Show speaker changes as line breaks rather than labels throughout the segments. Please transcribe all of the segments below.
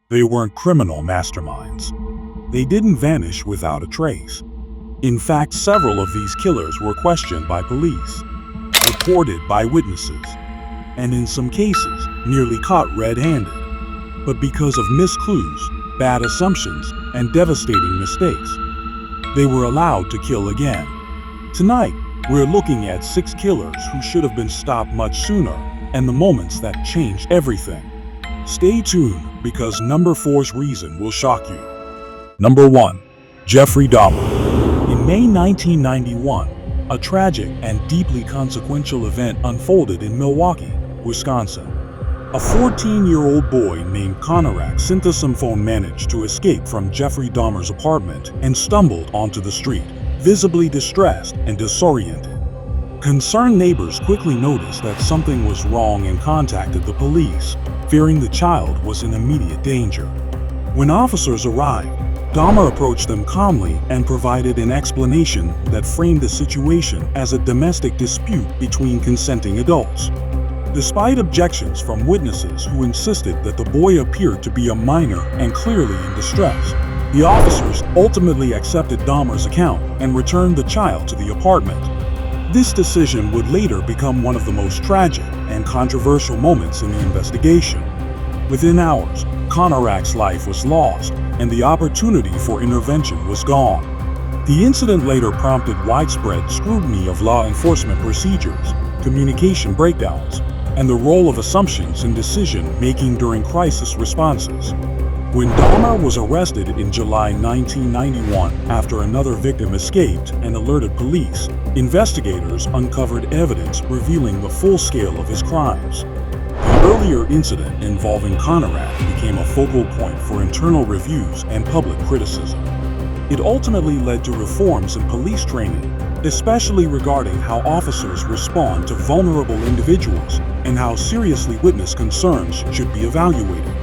They weren't criminal masterminds. They didn't vanish without a trace. In fact, several of these killers were questioned by police, reported by witnesses, and in some cases, nearly caught red-handed. But because of missed clues, bad assumptions, and devastating mistakes, they were allowed to kill again. Tonight, we're looking at 6 killers who should have been stopped much sooner, and the moments that changed everything. Stay tuned, because number 4's reason will shock you. Number 1. Jeffrey Dahmer. In May 1991, a tragic and deeply consequential event unfolded in Milwaukee, Wisconsin. A 14-year-old boy named Konorak Sinthasomphone managed to escape from Jeffrey Dahmer's apartment and stumbled onto the street, visibly distressed and disoriented. Concerned neighbors quickly noticed that something was wrong and contacted the police, fearing the child was in immediate danger. When officers arrived, Dahmer approached them calmly and provided an explanation that framed the situation as a domestic dispute between consenting adults. Despite objections from witnesses who insisted that the boy appeared to be a minor and clearly in distress, the officers ultimately accepted Dahmer's account and returned the child to the apartment. This decision would later become one of the most tragic and controversial moments in the investigation. Within hours, Konorak's life was lost, and the opportunity for intervention was gone. The incident later prompted widespread scrutiny of law enforcement procedures, communication breakdowns, and the role of assumptions in decision-making during crisis responses. When Dahmer was arrested in July 1991 after another victim escaped and alerted police, investigators uncovered evidence revealing the full scale of his crimes. The earlier incident involving Konorak became a focal point for internal reviews and public criticism. It ultimately led to reforms in police training, especially regarding how officers respond to vulnerable individuals and how seriously witness concerns should be evaluated.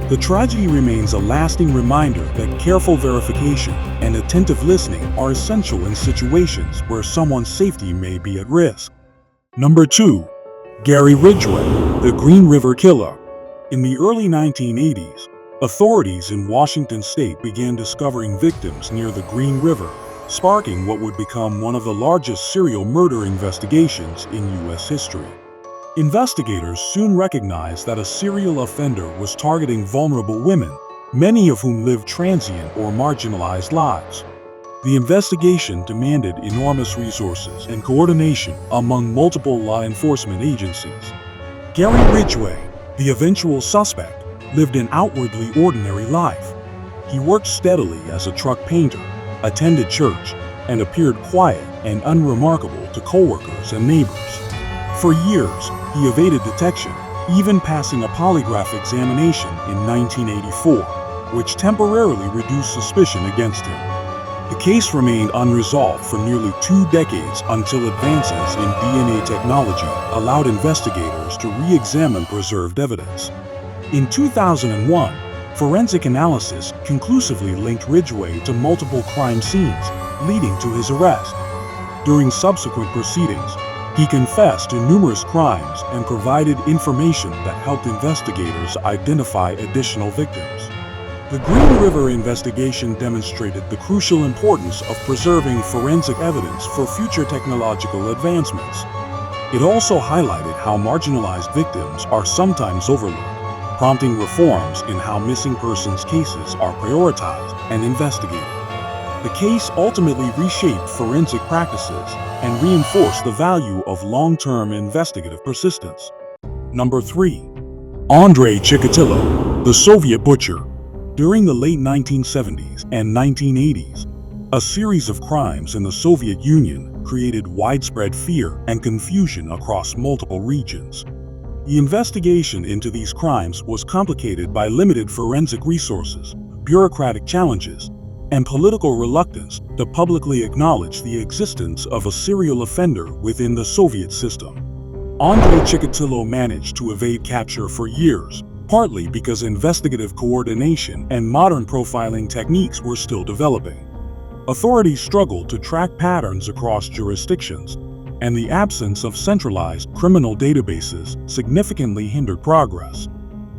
The tragedy remains a lasting reminder that careful verification and attentive listening are essential in situations where someone's safety may be at risk. Number 2. Gary Ridgway, the Green River Killer. In the early 1980s, authorities in Washington state began discovering victims near the Green River, sparking what would become one of the largest serial murder investigations in U.S. history. Investigators soon recognized that a serial offender was targeting vulnerable women, many of whom lived transient or marginalized lives. The investigation demanded enormous resources and coordination among multiple law enforcement agencies. Gary Ridgway, the eventual suspect, lived an outwardly ordinary life. He worked steadily as a truck painter, attended church, and appeared quiet and unremarkable to coworkers and neighbors. For years, he evaded detection, even passing a polygraph examination in 1984, which temporarily reduced suspicion against him. The case remained unresolved for nearly 2 decades until advances in DNA technology allowed investigators to re-examine preserved evidence. In 2001, forensic analysis conclusively linked Ridgway to multiple crime scenes, leading to his arrest. During subsequent proceedings, he confessed to numerous crimes and provided information that helped investigators identify additional victims. The Green River investigation demonstrated the crucial importance of preserving forensic evidence for future technological advancements. It also highlighted how marginalized victims are sometimes overlooked, prompting reforms in how missing persons cases are prioritized and investigated. The case ultimately reshaped forensic practices and reinforced the value of long-term investigative persistence. Number 3. Andrei Chikatilo, the Soviet Butcher. During the late 1970s and 1980s, a series of crimes in the Soviet Union created widespread fear and confusion across multiple regions. The investigation into these crimes was complicated by limited forensic resources, bureaucratic challenges, and political reluctance to publicly acknowledge the existence of a serial offender within the Soviet system. Andrei Chikatilo managed to evade capture for years, partly because investigative coordination and modern profiling techniques were still developing. Authorities struggled to track patterns across jurisdictions, and the absence of centralized criminal databases significantly hindered progress.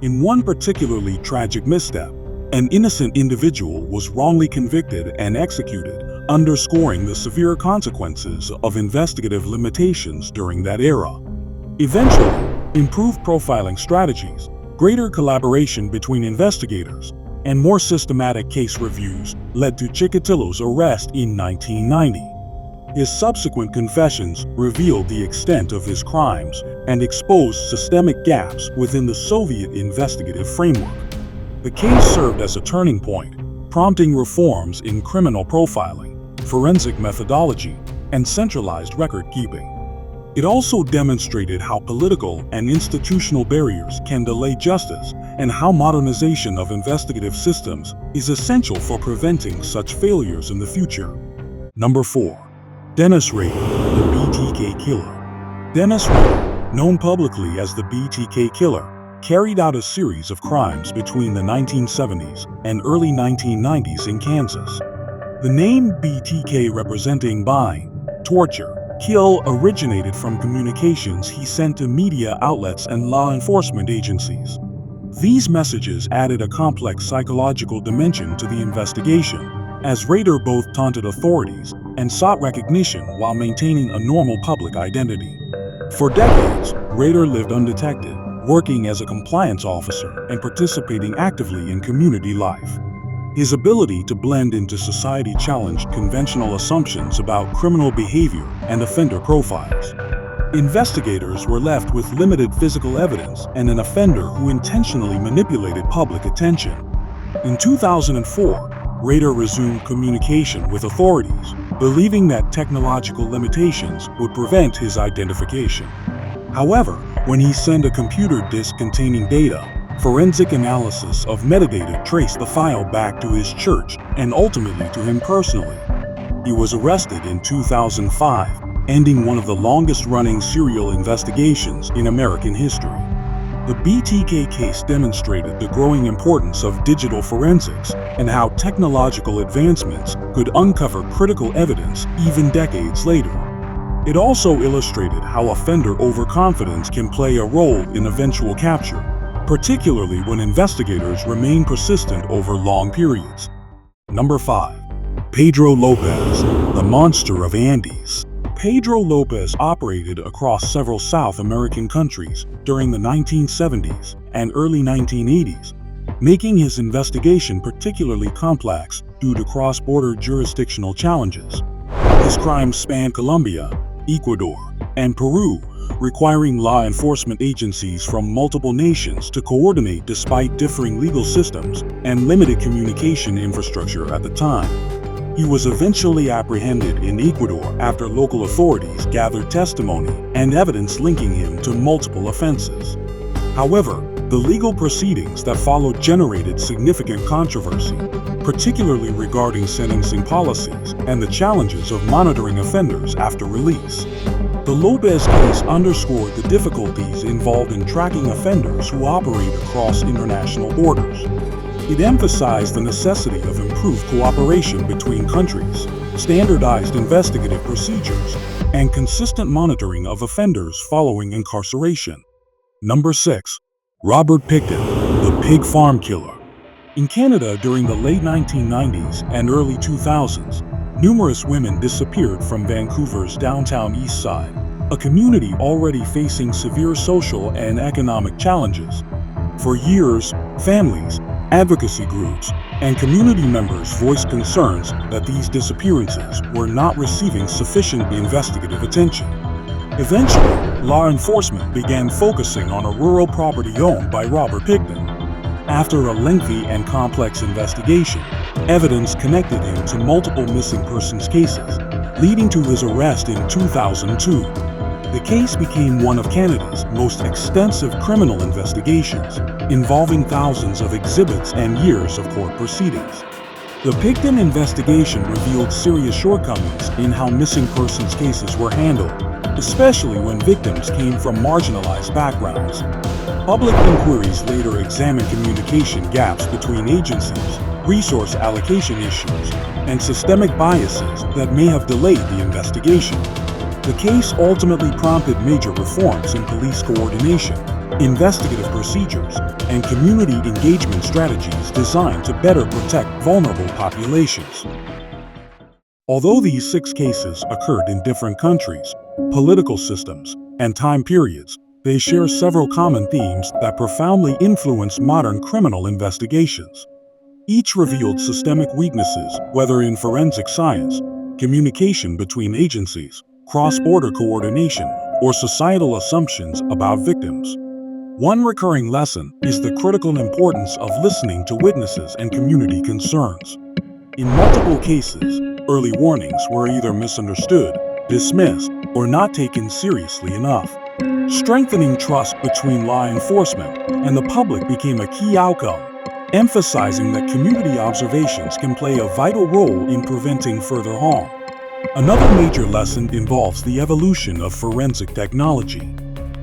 In one particularly tragic misstep, an innocent individual was wrongly convicted and executed, underscoring the severe consequences of investigative limitations during that era. Eventually, improved profiling strategies, greater collaboration between investigators, and more systematic case reviews led to Chikatilo's arrest in 1990. His subsequent confessions revealed the extent of his crimes and exposed systemic gaps within the Soviet investigative framework. The case served as a turning point, prompting reforms in criminal profiling, forensic methodology, and centralized record-keeping. It also demonstrated how political and institutional barriers can delay justice and how modernization of investigative systems is essential for preventing such failures in the future. Number 4. Dennis Rader, the BTK Killer. Dennis Rader, known publicly as the BTK Killer, carried out a series of crimes between the 1970s and early 1990s in Kansas. The name BTK, representing bind, torture, kill, originated from communications he sent to media outlets and law enforcement agencies. These messages added a complex psychological dimension to the investigation, as Rader both taunted authorities and sought recognition while maintaining a normal public identity. For decades, Rader lived undetected, working as a compliance officer and participating actively in community life. His ability to blend into society challenged conventional assumptions about criminal behavior and offender profiles. Investigators were left with limited physical evidence and an offender who intentionally manipulated public attention. In 2004, Rader resumed communication with authorities, believing that technological limitations would prevent his identification. However, when he sent a computer disk containing data, forensic analysis of metadata traced the file back to his church and ultimately to him personally. He was arrested in 2005, ending one of the longest-running serial investigations in American history. The BTK case demonstrated the growing importance of digital forensics and how technological advancements could uncover critical evidence even decades later. It also illustrated how offender overconfidence can play a role in eventual capture, particularly when investigators remain persistent over long periods. Number 5. Pedro Lopez, the Monster of Andes. Pedro Lopez operated across several South American countries during the 1970s and early 1980s, making his investigation particularly complex due to cross-border jurisdictional challenges. His crimes spanned Colombia, Ecuador, and Peru, requiring law enforcement agencies from multiple nations to coordinate despite differing legal systems and limited communication infrastructure at the time. He was eventually apprehended in Ecuador after local authorities gathered testimony and evidence linking him to multiple offenses. However, the legal proceedings that followed generated significant controversy, particularly regarding sentencing policies and the challenges of monitoring offenders after release. The Lopez case underscored the difficulties involved in tracking offenders who operate across international borders. It emphasized the necessity of improved cooperation between countries, standardized investigative procedures, and consistent monitoring of offenders following incarceration. Number 6. Robert Pickton, the Pig Farm Killer. In Canada during the late 1990s and early 2000s, numerous women disappeared from Vancouver's downtown east side, a community already facing severe social and economic challenges. For years, families, advocacy groups, and community members voiced concerns that these disappearances were not receiving sufficient investigative attention. Eventually, law enforcement began focusing on a rural property owned by Robert Pickton. After a lengthy and complex investigation, evidence connected him to multiple missing persons cases, leading to his arrest in 2002. The case became one of Canada's most extensive criminal investigations, involving thousands of exhibits and years of court proceedings. The Pickton investigation revealed serious shortcomings in how missing persons cases were handled, especially when victims came from marginalized backgrounds. Public inquiries later examined communication gaps between agencies, resource allocation issues, and systemic biases that may have delayed the investigation. The case ultimately prompted major reforms in police coordination, investigative procedures, and community engagement strategies designed to better protect vulnerable populations. Although these 6 cases occurred in different countries, political systems, and time periods, they share several common themes that profoundly influence modern criminal investigations. Each revealed systemic weaknesses, whether in forensic science, communication between agencies, cross-border coordination, or societal assumptions about victims. One recurring lesson is the critical importance of listening to witnesses and community concerns. In multiple cases, early warnings were either misunderstood, dismissed, or not taken seriously enough. Strengthening trust between law enforcement and the public became a key outcome, emphasizing that community observations can play a vital role in preventing further harm. Another major lesson involves the evolution of forensic technology.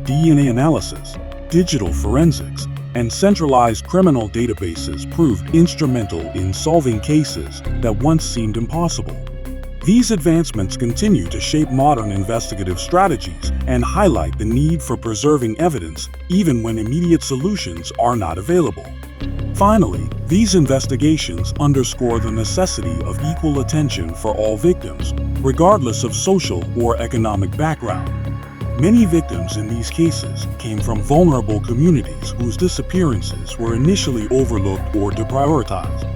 DNA analysis, digital forensics, and centralized criminal databases proved instrumental in solving cases that once seemed impossible. These advancements continue to shape modern investigative strategies and highlight the need for preserving evidence even when immediate solutions are not available. Finally, these investigations underscore the necessity of equal attention for all victims, regardless of social or economic background. Many victims in these cases came from vulnerable communities whose disappearances were initially overlooked or deprioritized.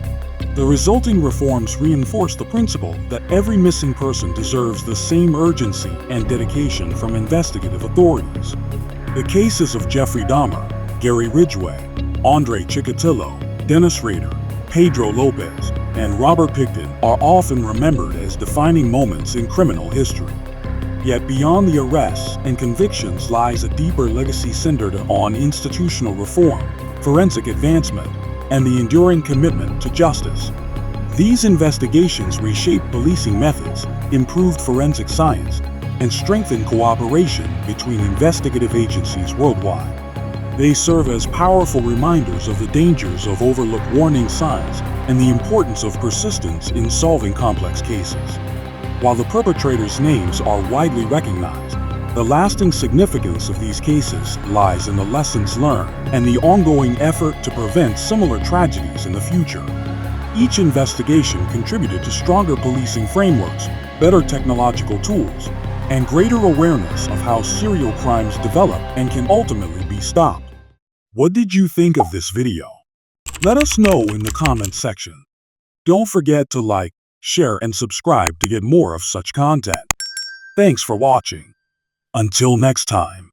The resulting reforms reinforce the principle that every missing person deserves the same urgency and dedication from investigative authorities. The cases of Jeffrey Dahmer, Gary Ridgway, Andre Chikatilo, Dennis Rader, Pedro Lopez, and Robert Pickton are often remembered as defining moments in criminal history. Yet beyond the arrests and convictions lies a deeper legacy centered on institutional reform, forensic advancement, and the enduring commitment to justice. These investigations reshaped policing methods, improved forensic science, and strengthened cooperation between investigative agencies worldwide. They serve as powerful reminders of the dangers of overlooked warning signs and the importance of persistence in solving complex cases. While the perpetrators' names are widely recognized, the lasting significance of these cases lies in the lessons learned and the ongoing effort to prevent similar tragedies in the future. Each investigation contributed to stronger policing frameworks, better technological tools, and greater awareness of how serial crimes develop and can ultimately be stopped. What did you think of this video? Let us know in the comments section. Don't forget to like, share, and subscribe to get more of such content. Thanks for watching. Until next time.